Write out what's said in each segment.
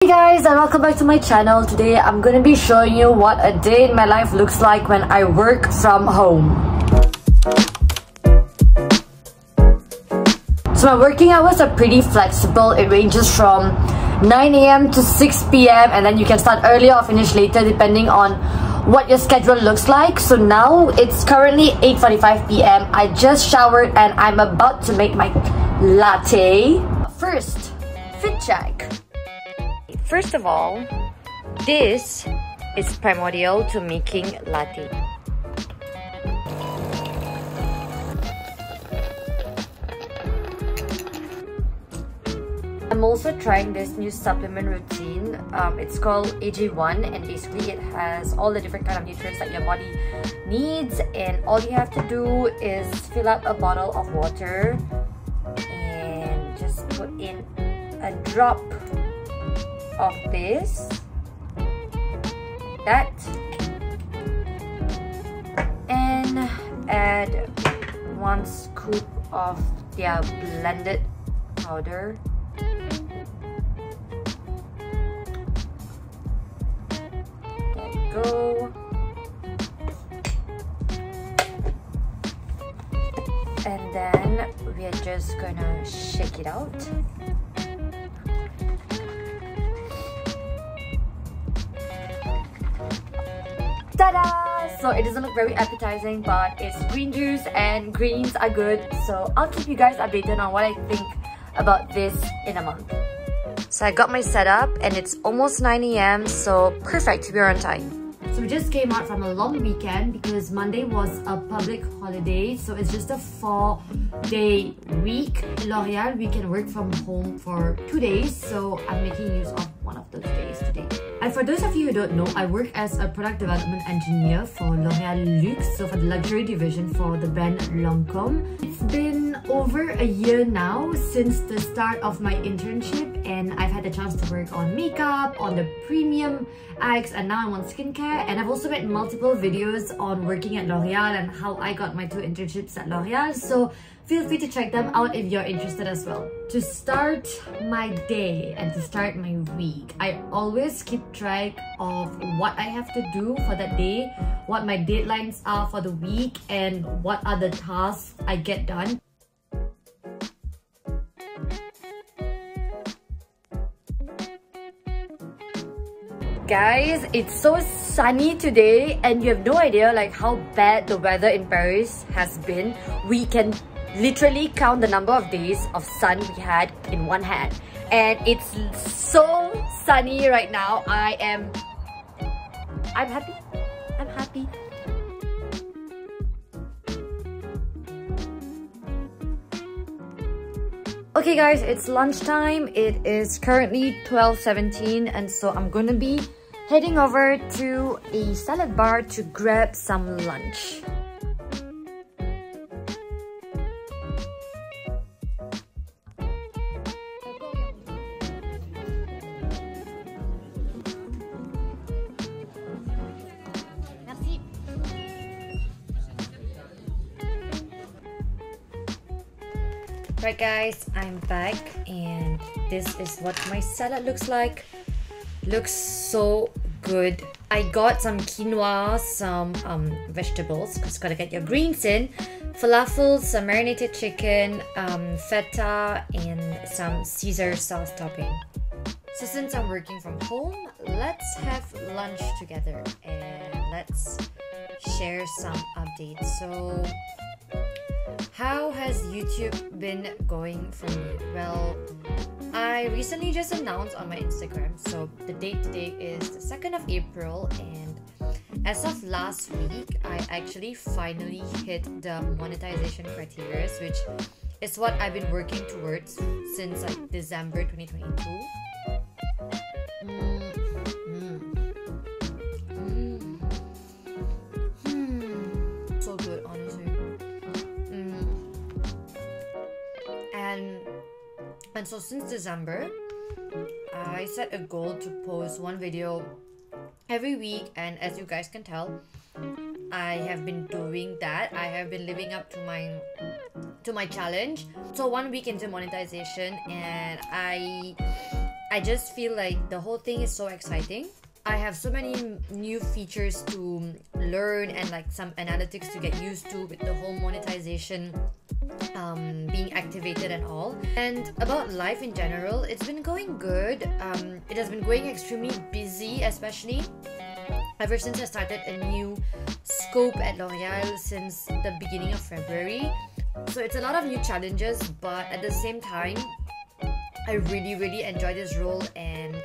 Hey guys, and welcome back to my channel. Today I'm going to be showing you what a day in my life looks like when I work from home. So my working hours are pretty flexible. It ranges from 9 AM to 6 PM, and then you can start earlier or finish later depending on what your schedule looks like. So now it's currently 8:45 PM. I just showered and I'm about to make my latte. First, fit check. First of all, this is primordial to making latte. I'm also trying this new supplement routine. It's called AG1, and basically it has all the different kind of nutrients that your body needs, and all you have to do is fill up a bottle of water and just put in a drop of this, that, and add 1 scoop of their blended powder. There you go. And then we are just gonna shake it out. Ta-da! So it doesn't look very appetizing, but it's green juice and greens are good. So I'll keep you guys updated on what I think about this in a month. So I got my setup and it's almost 9 AM, so perfect, we're on time. So we just came out from a long weekend because Monday was a public holiday, so it's just a 4-day week. L'Oreal, we can work from home for 2 days, so I'm making use of one of those days today. And for those of you who don't know, I work as a product development engineer for L'Oreal Luxe, so for the luxury division for the brand Lancôme. It's been over a year now since the start of my internship, and I've had the chance to work on makeup, on the premium acts, and now I'm on skincare. And I've also made multiple videos on working at L'Oreal and how I got my 2 internships at L'Oreal, so feel free to check them out if you're interested as well. To start my day and to start my week, I always keep track of what I have to do for that day, what my deadlines are for the week, and what are the tasks I get done. Guys, it's so sunny today and you have no idea like how bad the weather in Paris has been. We can literally count the number of days of sun we had in one hand, and it's so sunny right now. I'm happy. I'm happy. Okay guys, it's lunchtime. It is currently 12:17, and so I'm gonna be heading over to a salad bar to grab some lunch. Right guys, I'm back and this is what my salad looks like. Looks so good. I got some quinoa, some vegetables, because gotta get your greens in, falafel, some marinated chicken, feta, and some Caesar sauce topping. So since I'm working from home, let's have lunch together and let's share some updates. So how has YouTube been going for me? Well, I recently just announced on my Instagram, so the date today is the 2nd of April, and as of last week, I actually finally hit the monetization criteria, which is what I've been working towards since like December 2022. So good, honestly. And so since December, I set a goal to post 1 video every week, and as you guys can tell, I have been doing that. I have been living up to my challenge. So 1 week into monetization, and I I just feel like the whole thing is so exciting. I have so many new features to learn and like some analytics to get used to with the whole monetization being activated and all. And about life in general, it's been going good. It has been going extremely busy, especially ever since I started a new scope at L'Oreal since the beginning of February. So it's a lot of new challenges, but at the same time, I really enjoy this role, and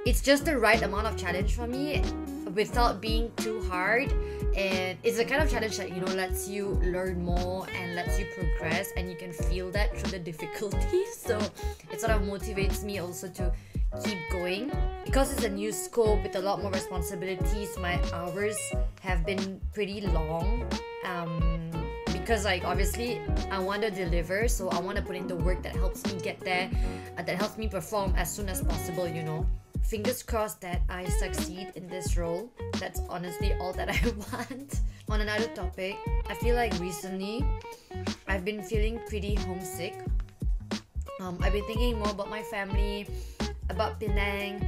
it's just the right amount of challenge for me without being too hard. And it's the kind of challenge that, you know, lets you learn more and lets you progress, and you can feel that through the difficulties. So it sort of motivates me also to keep going. Because it's a new scope with a lot more responsibilities, my hours have been pretty long. Because like obviously I want to deliver, so I want to put in the work that helps me get there, that helps me perform as soon as possible, you know. Fingers crossed that I succeed in this role. That's honestly all that I want. On another topic, I feel like recently I've been feeling pretty homesick. I've been thinking more about my family, about Penang,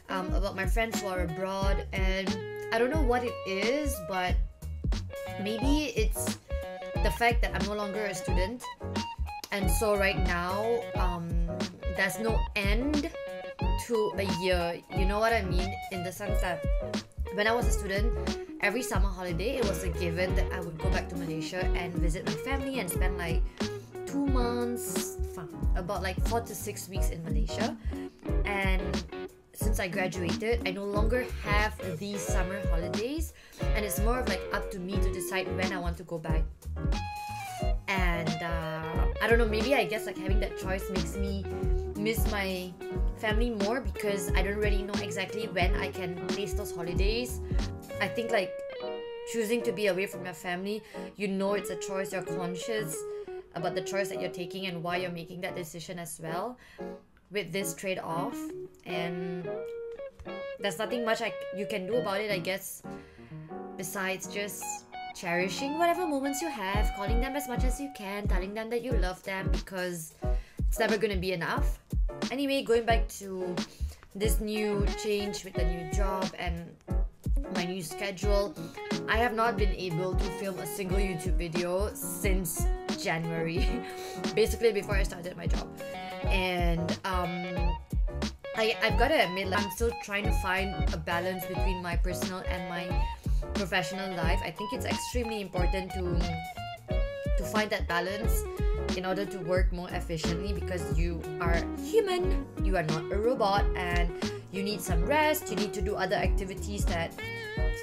about my friends who are abroad, and I don't know what it is, but maybe it's the fact that I'm no longer a student, and so right now there's no end to a year, you know what I mean, in the sense that when I was a student, every summer holiday it was a given that I would go back to Malaysia and visit my family and spend like 2 months, about like 4 to 6 weeks in Malaysia. And since I graduated, I no longer have these summer holidays, and it's more of like up to me to decide when I want to go back. And I don't know, maybe I guess like having that choice makes me miss my family more, because I don't really know exactly when I can place those holidays. I think like choosing to be away from your family, you know it's a choice, you're conscious about the choice that you're taking and why you're making that decision as well, with this trade-off. And there's nothing much you can do about it, I guess, besides just cherishing whatever moments you have, calling them as much as you can, telling them that you love them, because it's never gonna be enough. Anyway, going back to this new change with the new job and my new schedule, I have not been able to film a single YouTube video since January, basically before I started my job. And I've got to admit, like, I'm still trying to find a balance between my personal and my professional life. I think it's extremely important to find that balance in order to work more efficiently, because you are human, you are not a robot, and you need some rest, you need to do other activities that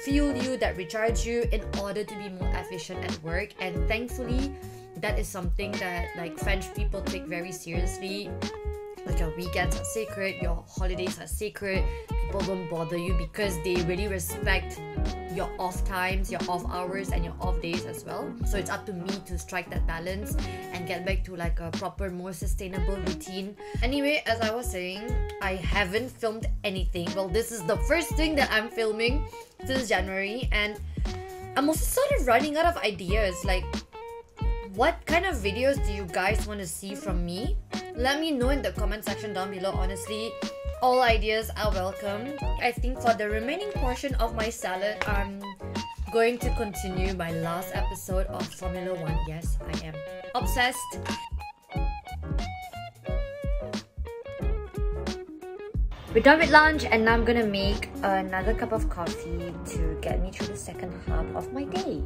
fuel you, that recharge you in order to be more efficient at work. And thankfully, that is something that like French people take very seriously. Like your weekends are sacred, your holidays are sacred. People don't bother you because they really respect your off times, your off hours, and your off days as well. So it's up to me to strike that balance and get back to like a proper, more sustainable routine. Anyway, as I was saying, I haven't filmed anything. Well, this is the first thing that I'm filming since January, and I'm also sort of running out of ideas. Like, what kind of videos do you guys want to see from me? Let me know in the comment section down below. Honestly, all ideas are welcome. I think for the remaining portion of my salad, I'm going to continue my last episode of Formula 1. Yes, I am obsessed. We're done with lunch, and now I'm gonna make another cup of coffee to get me through the second half of my day.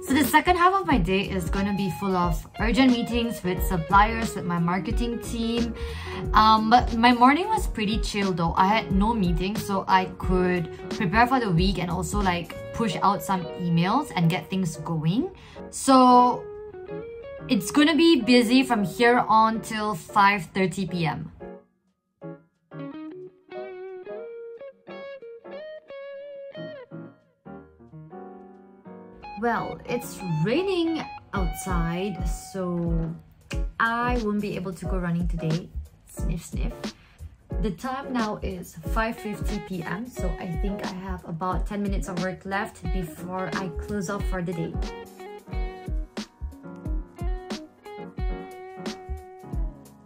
So the second half of my day is going to be full of urgent meetings with suppliers, with my marketing team. But my morning was pretty chill though. I had no meetings, so I could prepare for the week and also like push out some emails and get things going. So it's going to be busy from here on till 5:30 p.m. Well, it's raining outside, so I won't be able to go running today. Sniff, sniff. The time now is 5:50 p.m. so I think I have about 10 minutes of work left before I close off for the day.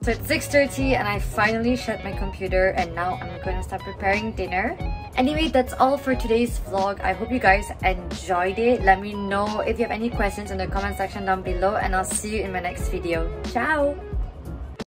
So it's 6:30 and I finally shut my computer and now I'm going to start preparing dinner. Anyway, that's all for today's vlog. I hope you guys enjoyed it. Let me know if you have any questions in the comment section down below and I'll see you in my next video. Ciao!